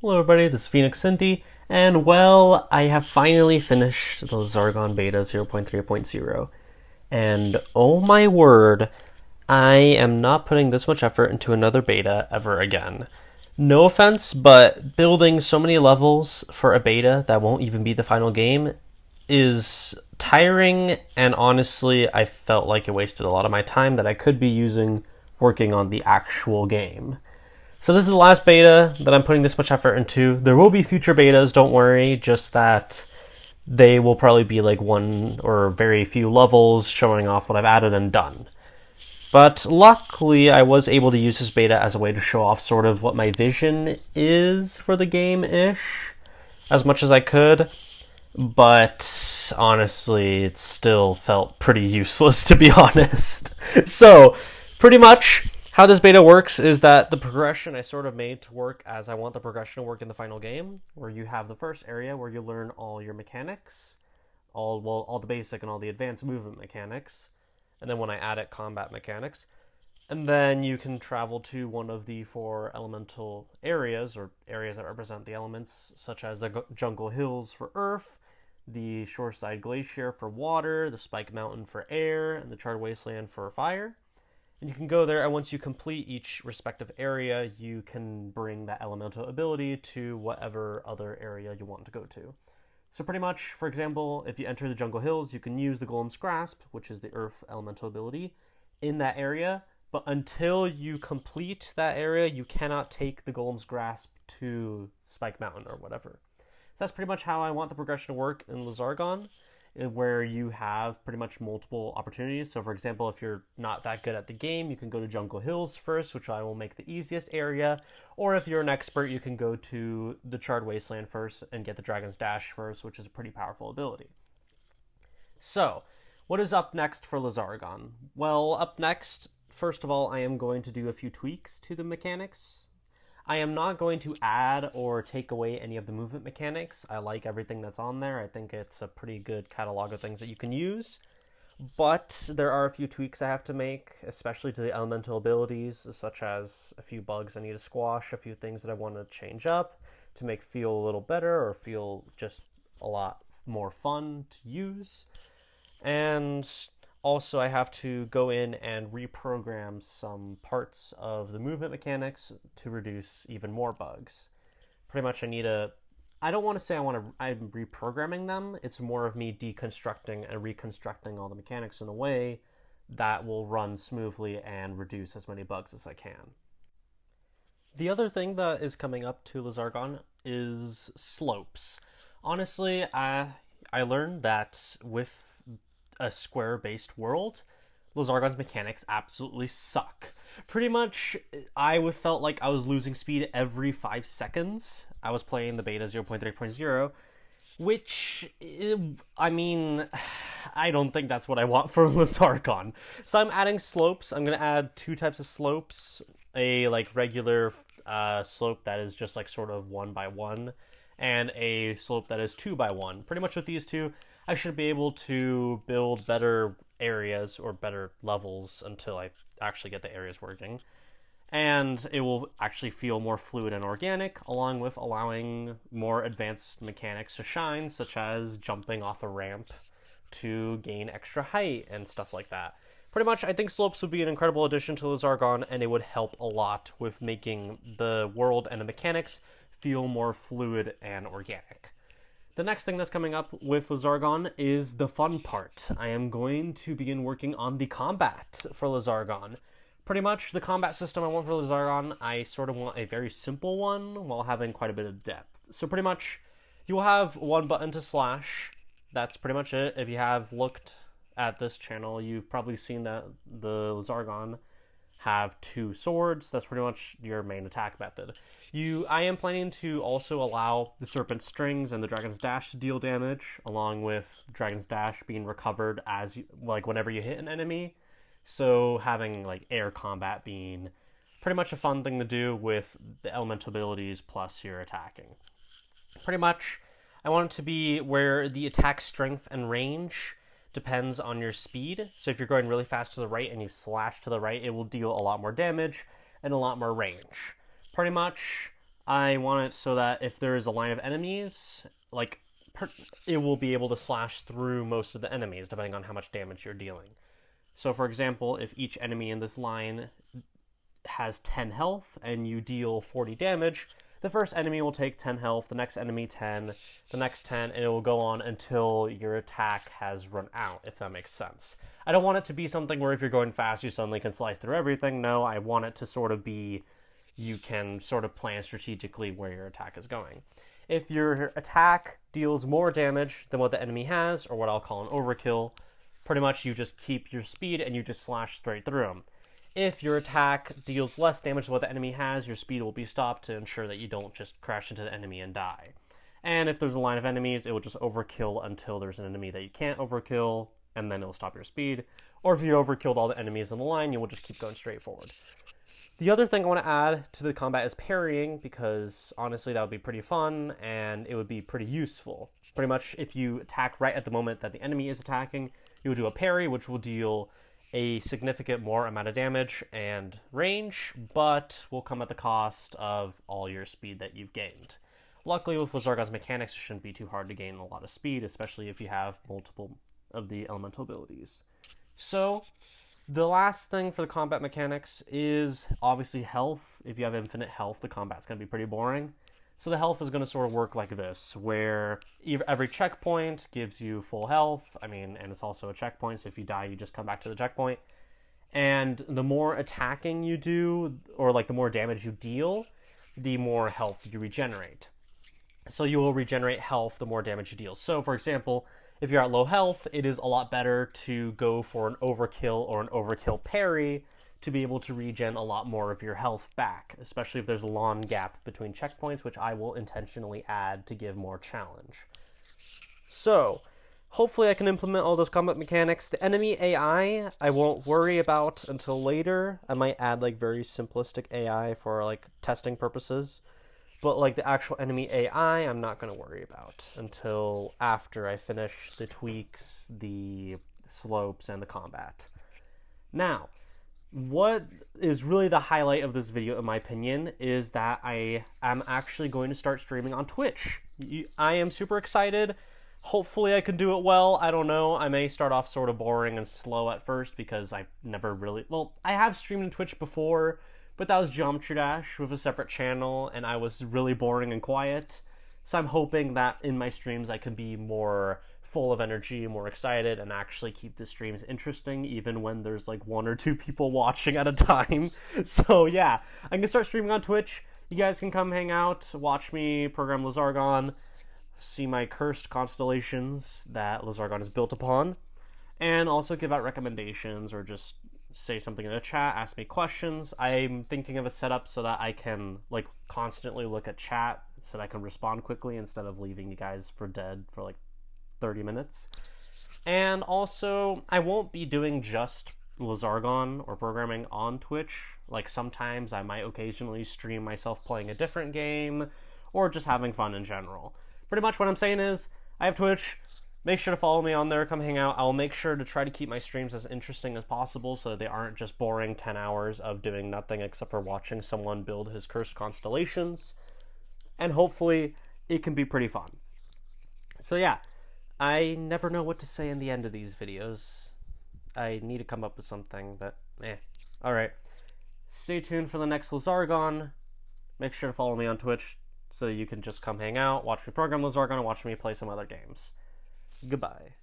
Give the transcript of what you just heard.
Hello everybody, this is Phoenix Cindy, and well, I have finally finished the Lizargon Beta 0.3.0, and oh my word, I am not putting this much effort into another beta ever again. No offense, but building so many levels for a beta that won't even be the final game is tiring, and honestly, I felt like it wasted a lot of my time that I could be using working on the actual game. So this is the last beta that I'm putting this much effort into. There will be future betas, don't worry, just that they will probably be like one or very few levels showing off what I've added and done. But luckily, I was able to use this beta as a way to show off sort of what my vision is for the game-ish, as much as I could. But honestly, it still felt pretty useless, to be honest. So, pretty much, how this beta works is that the progression I sort of made to work as I want the progression to work in the final game, where you have the first area where you learn all your mechanics, all the basic and all the advanced movement mechanics, and then when I added combat mechanics, and then you can travel to one of the 4 elemental areas, or areas that represent the elements, such as the Jungle Hills for Earth, the Shoreside Glacier for water, the Spike Mountain for air, and the Charred Wasteland for fire. And you can go there, and once you complete each respective area, you can bring that elemental ability to whatever other area you want to go to. So pretty much, for example, if you enter the Jungle Hills, you can use the Golem's Grasp, which is the Earth elemental ability, in that area, but until you complete that area, you cannot take the Golem's Grasp to Spike Mountain or whatever. So that's pretty much how I want the progression to work in Lizargon, where you have pretty much multiple opportunities. So for example, if you're not that good at the game, you can go to Jungle Hills first, which I will make the easiest area, or if you're an expert, you can go to the Charred Wasteland first and get the Dragon's Dash first, which is a pretty powerful ability. So, what is up next for Lizargon? Well, up next, first of all, I am going to do a few tweaks to the mechanics. I am not going to add or take away any of the movement mechanics. I like everything that's on there. I think it's a pretty good catalog of things that you can use. But there are a few tweaks I have to make, especially to the elemental abilities, such as a few bugs I need to squash, a few things that I want to change up to make feel a little better or feel just a lot more fun to use. And also, I have to go in and reprogram some parts of the movement mechanics to reduce even more bugs. Pretty much I don't want to say I'm reprogramming them. It's more of me deconstructing and reconstructing all the mechanics in a way that will run smoothly and reduce as many bugs as I can. The other thing that is coming up to Lizargon is slopes. Honestly, I learned that with a square-based world, Lizargon's mechanics absolutely suck. Pretty much, I felt like I was losing speed every 5 seconds. I was playing the beta 0.3.0, which, I mean, I don't think that's what I want for Lizargon. So I'm adding slopes. I'm going to add 2 types of slopes. A, regular slope that is just, sort of 1 by 1, and a slope that is 2 by 1. Pretty much with these two, I should be able to build better areas or better levels until I actually get the areas working. And it will actually feel more fluid and organic, along with allowing more advanced mechanics to shine, such as jumping off a ramp to gain extra height and stuff like that. Pretty much, I think slopes would be an incredible addition to Lizargon, and it would help a lot with making the world and the mechanics feel more fluid and organic. The next thing that's coming up with Lizargon is the fun part. I am going to begin working on the combat for Lizargon. Pretty much, the combat system I want for Lizargon, I sort of want a very simple one while having quite a bit of depth. So pretty much, you will have one button to slash. That's pretty much it. If you have looked at this channel, you've probably seen that the Lizargon have 2 swords. That's pretty much your main attack method. I am planning to also allow the Serpent Strings and the Dragon's Dash to deal damage, along with Dragon's Dash being recovered as whenever you hit an enemy. So having air combat being pretty much a fun thing to do with the elemental abilities plus your attacking. Pretty much, I want it to be where the attack strength and range depends on your speed. So if you're going really fast to the right and you slash to the right, it will deal a lot more damage and a lot more range. Pretty much, I want it so that if there is a line of enemies, like, it will be able to slash through most of the enemies, depending on how much damage you're dealing. So, for example, if each enemy in this line has 10 health and you deal 40 damage, the first enemy will take 10 health, the next enemy 10, the next 10, and it will go on until your attack has run out, if that makes sense. I don't want it to be something where if you're going fast, you suddenly can slice through everything. No, I want it to sort of be, you can sort of plan strategically where your attack is going. If your attack deals more damage than what the enemy has, or what I'll call an overkill, pretty much you just keep your speed and you just slash straight through them. If your attack deals less damage than what the enemy has, your speed will be stopped to ensure that you don't just crash into the enemy and die. And if there's a line of enemies, it will just overkill until there's an enemy that you can't overkill, and then it'll stop your speed. Or if you overkilled all the enemies in the line, you will just keep going straight forward. The other thing I want to add to the combat is parrying, because honestly that would be pretty fun, and it would be pretty useful. Pretty much, if you attack right at the moment that the enemy is attacking, you will do a parry, which will deal a significant more amount of damage and range, but will come at the cost of all your speed that you've gained. Luckily, with Lizargon's mechanics, it shouldn't be too hard to gain a lot of speed, especially if you have multiple of the elemental abilities. So, the last thing for the combat mechanics is obviously health. If you have infinite health, the combat's going to be pretty boring. So the health is going to sort of work like this, where every checkpoint gives you full health. And it's also a checkpoint, so if you die, you just come back to the checkpoint. And the more attacking you do, or like the more damage you deal, the more health you regenerate. So you will regenerate health the more damage you deal. So, for example, if you're at low health, it is a lot better to go for an overkill or an overkill parry to be able to regen a lot more of your health back, especially if there's a long gap between checkpoints, which I will intentionally add to give more challenge. So, hopefully I can implement all those combat mechanics. The enemy AI, I won't worry about until later. I might add like very simplistic AI for like testing purposes. But like the actual enemy AI, I'm not going to worry about until after I finish the tweaks, the slopes, and the combat. Now, what is really the highlight of this video, in my opinion, is that I am actually going to start streaming on Twitch. I am super excited. Hopefully I can do it well. I don't know. I may start off sort of boring and slow at first because I never really... Well, I have streamed on Twitch before, but that was Geometry Dash with a separate channel, and I was really boring and quiet. So I'm hoping that in my streams I can be more full of energy, more excited, and actually keep the streams interesting, even when there's like 1 or 2 people watching at a time. So yeah, I'm gonna start streaming on Twitch. You guys can come hang out, watch me program Lizargon, see my cursed constellations that Lizargon is built upon, and also give out recommendations or just say something in the chat, ask me questions. I'm thinking of a setup so that I can like constantly look at chat so that I can respond quickly instead of leaving you guys for dead for like 30 minutes. And also, I won't be doing just Lizargon or programming on Twitch. Like sometimes I might occasionally stream myself playing a different game or just having fun in general. Pretty much what I'm saying is, I have Twitch. Make sure to follow me on there, come hang out. I'll make sure to try to keep my streams as interesting as possible so they aren't just boring 10 hours of doing nothing except for watching someone build his cursed constellations. And hopefully it can be pretty fun. So yeah, I never know what to say in the end of these videos. I need to come up with something, but Alright, stay tuned for the next Lizargon. Make sure to follow me on Twitch so you can just come hang out, watch me program Lizargon, and watch me play some other games. Goodbye.